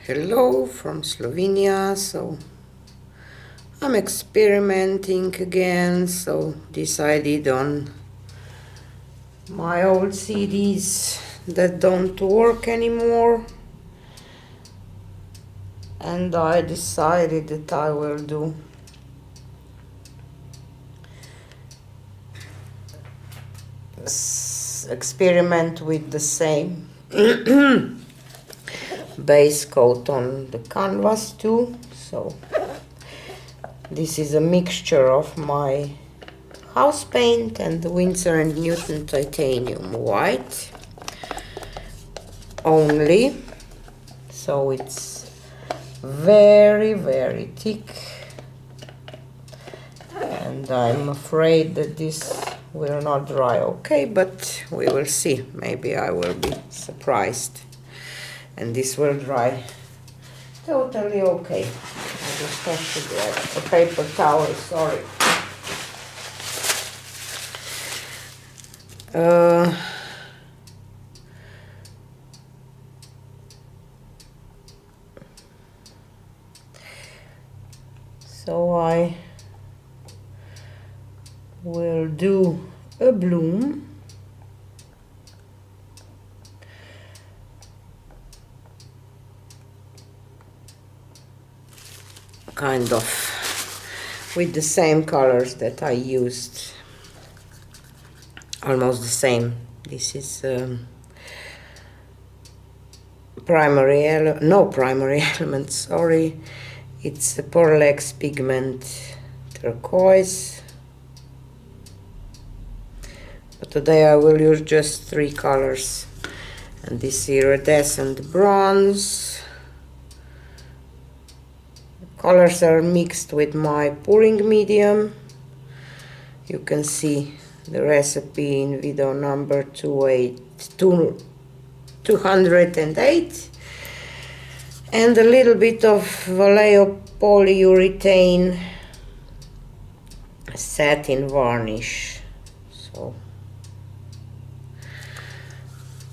Hello from Slovenia. So I'm experimenting again, so decided on my old CDs that don't work anymore, and I decided that I will do experiment with the same base coat on the canvas too. So this is a mixture of my house paint and the Winsor & Newton titanium white only, so it's very thick, and I'm afraid that this will not dry okay, but we will see. Maybe I will be surprised and this will dry totally okay. I just have to grab a paper towel, sorry. So I will do a bloom, kind of with the same colors that I used, almost the same. This is primary element, sorry, it's a Pearl-X pigment turquoise, but today I will use just 3 colors, and this iridescent bronze. The colors are mixed with my pouring medium. You can see the recipe in video number 208, and a little bit of Vallejo polyurethane satin varnish. So,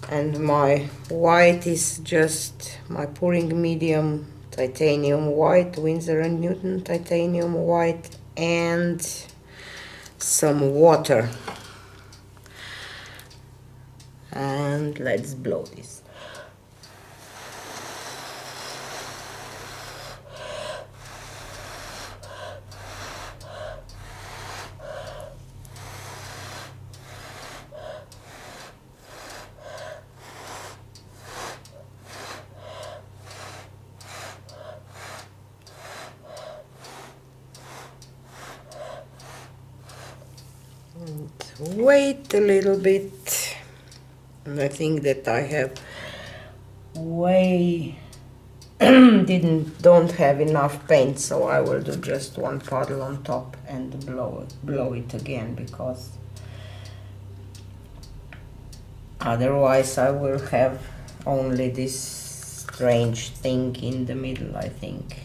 and my white is just my pouring medium titanium white, Winsor & Newton titanium white, and some water. And let's blow this. And wait a little bit, and I think that I have don't have enough paint, so I will do just 1 puddle on top and blow it again, because otherwise I will have only this strange thing in the middle, I think.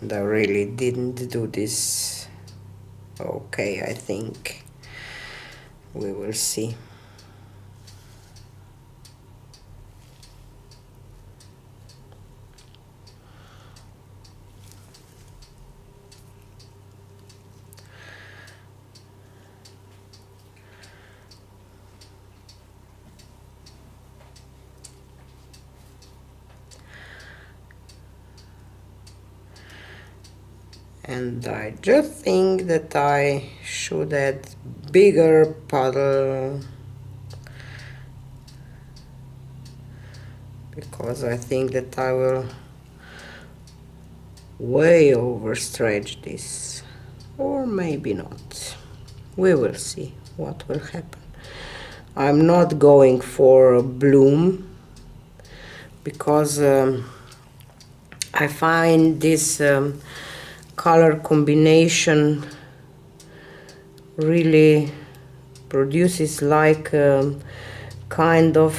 And I really didn't do this okay, I think. We will see. And I just think that I should add bigger puddle, because I think that I will way overstretch this, or maybe not. We will see what will happen. I'm not going for a bloom because I find this color combination really produces like kind of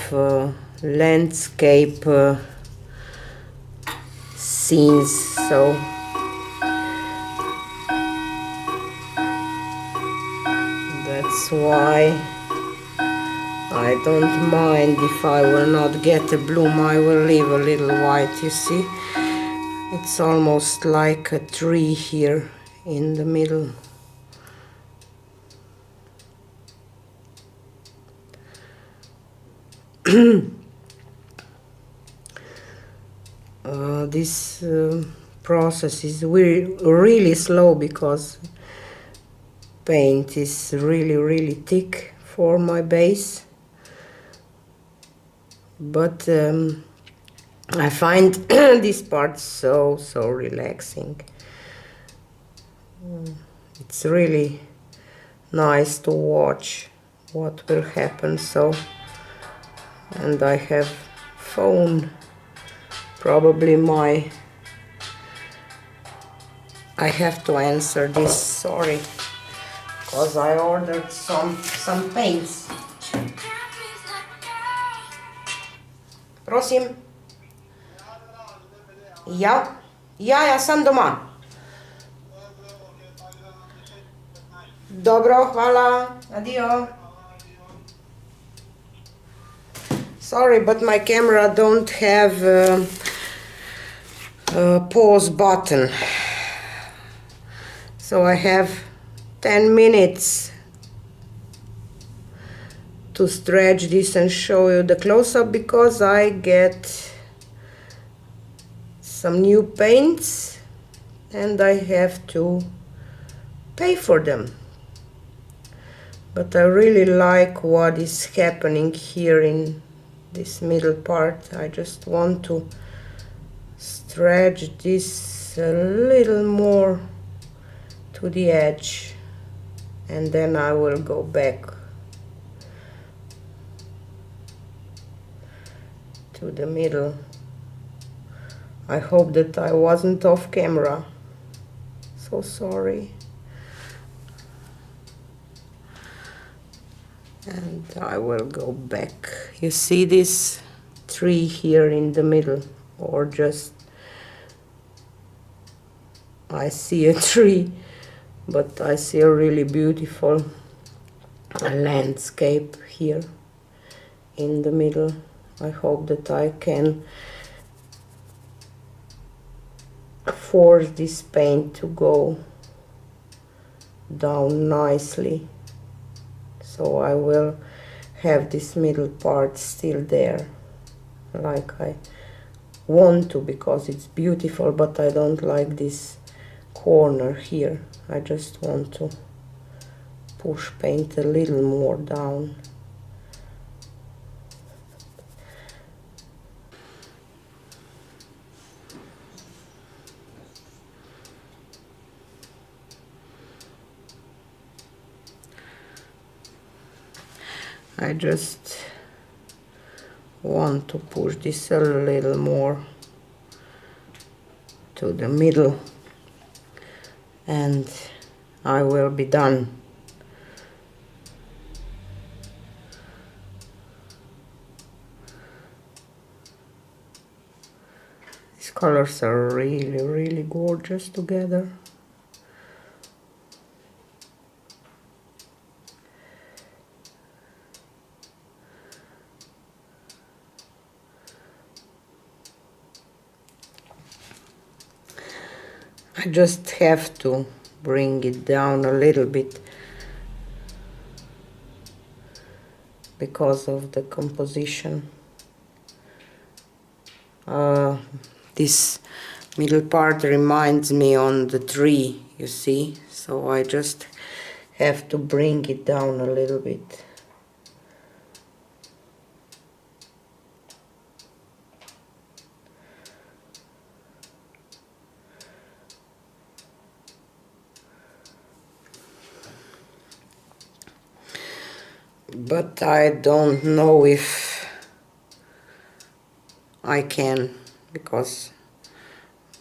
landscape scenes, so that's why I don't mind if I will not get a bloom. I will leave a little white, you see. It's almost like a tree here in the middle. This process is really slow because paint is really thick for my base, but I find this part so relaxing. It's really nice to watch what will happen. So, and I have phone, probably I have to answer this, sorry, because I ordered some paints. Prosim. Ja, sam doma. Dobro, hvala, adio. Sorry, but my camera don't have a pause button. So I have 10 minutes to stretch this and show you the close-up, because I get some new paints and I have to pay for them. But I really like what is happening here in this middle part. I just want to stretch this a little more to the edge, and then I will go back to the middle. I hope that I wasn't off camera, so sorry. And I will go back. You see this tree here in the middle, or just I see a tree, but I see a really beautiful landscape here in the middle. I hope that I can force this paint to go down nicely, so I will have this middle part still there like I want to, because it's beautiful, but I don't like this corner here. I just want to push paint a little more down. I just want to push this a little more to the middle and I will be done. These colors are really gorgeous together. I just have to bring it down a little bit because of the composition. This middle part reminds me on the tree, you see, so I just have to bring it down a little bit. But I don't know if I can, because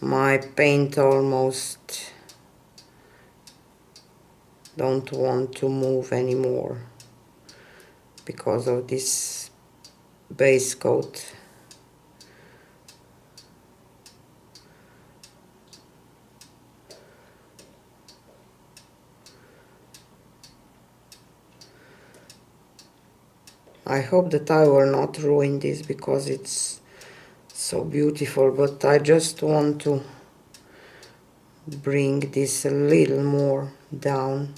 my paint almost don't want to move anymore because of this base coat. I hope that I will not ruin this because it's so beautiful, but I just want to bring this a little more down.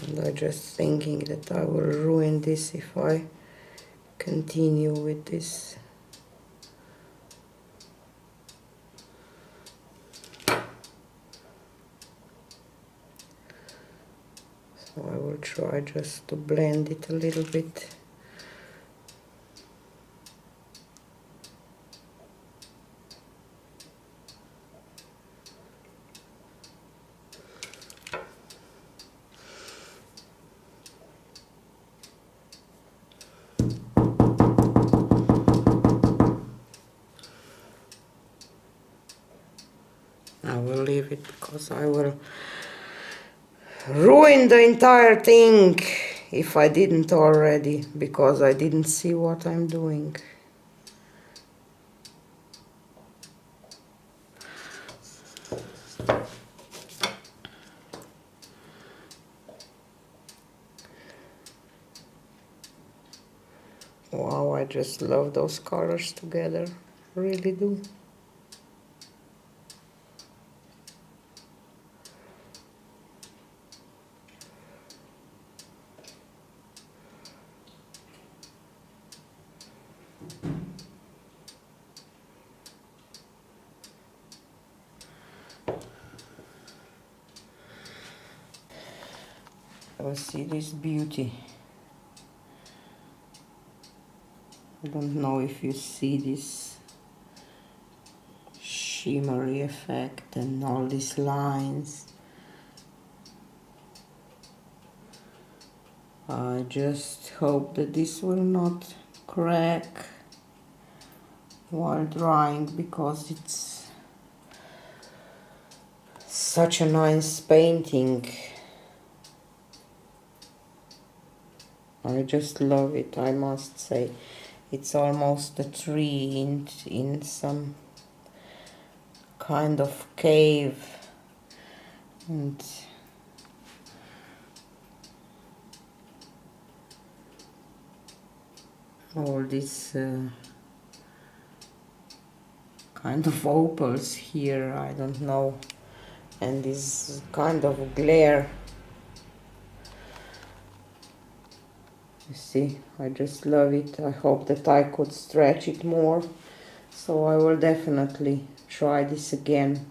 And I'm just thinking that I will ruin this if I continue with this. So I will try just to blend it a little bit. I will leave it because I will ruin the entire thing if I didn't already, because I didn't see what I'm doing. Wow, I just love those colors together, really do. Oh, see this beauty. I don't know if you see this shimmery effect and all these lines. I just hope that this will not crack while drying, because it's such a nice painting. I just love it, I must say. It's almost a tree in some kind of cave, and all these kind of opals here, I don't know, and this kind of glare. You see, I just love it. I hope that I could stretch it more, so I will definitely try this again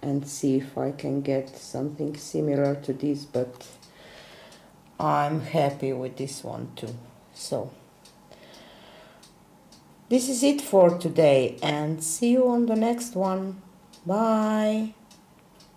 and see if I can get something similar to this, but I'm happy with this one too. So this is it for today, and see you on the next one. Bye.